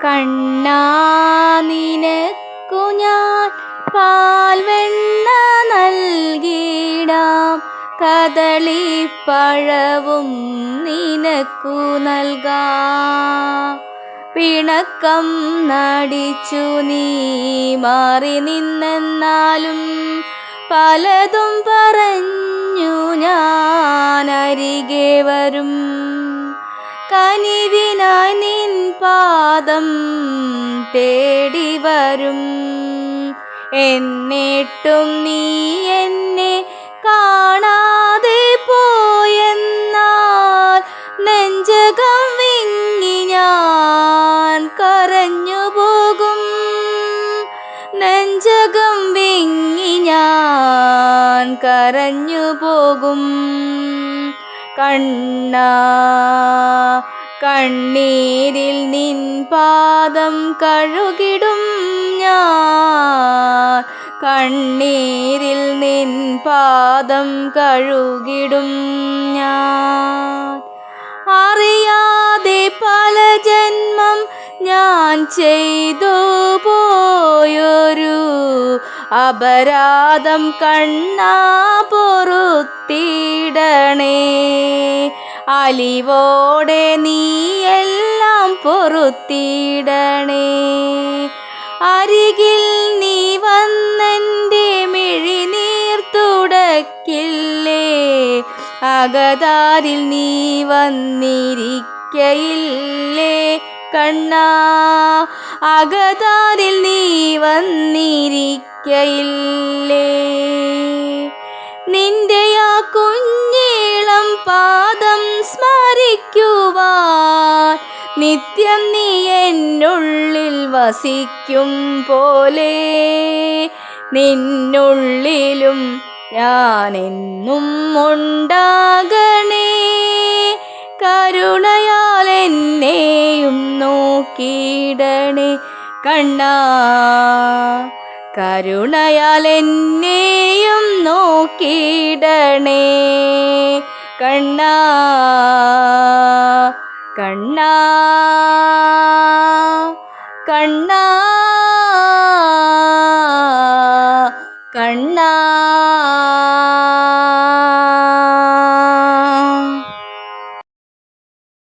കണ്ണാ നിനക്കു ഞാൻ പാൽവെണ്ണ നൽകിടാം, കദളിപ്പഴവും നിനക്കു നൽകാം. പിണക്കം നടിച്ചു നീ മാറി നിന്നെന്നാലും പലതും പറഞ്ഞു ഞാൻ അരികെ വരും. കനിവിനായി നിൻ പാദം തേടി വരും. എന്നിട്ടും നീ എന്നെ കാണാതെ പോയെന്നാൽ നെഞ്ചകം വിങ്ങി ഞാൻ കരഞ്ഞു പോകും. നെഞ്ചകം വിങ്ങി ഞാൻ കരഞ്ഞു പോകും. കണ്ണാ കണ്ണീരിൽ നിൻ പാദം കഴുകിടും ഞാൻ. കണ്ണീരിൽ നിൻ പാദം കഴുകിടും ഞാൻ. അറിയാതെ പല ജന്മം ഞാൻ ചെയ്തു പോയൊരു അപരാധം കണ്ണാ പൊറുത്തിടണേ. അലിവോടെ നീ എല്ലാം പൊറുത്തിടണേ. അരികിൽ നീ വന്നെൻ്റെ മിഴിനീർ തുടക്കില്ലേ, അകതാരിൽ നീ വന്നിരിക്കയില്ലേ കണ്ണാ, അകതാരിൽ നീ വന്നിരിക്കയില്ലേ. നിന്റെ ആ കുഞ്ഞീളം പാദം സ്മരിക്കുവാൻ നിത്യം നീ എന്നുള്ളിൽ വസിക്കും പോലെ നിന്നുള്ളിലും ഞാനെന്നും ഉണ്ടാകണേ. കരുണയാൽ എന്നെയും നോക്കിയിടണേ കണ്ണാ, കരുണയാൽ എന്നെയും നോക്കിയിടണേ കണ്ണാ. കണ്ണാ കണ്ണാ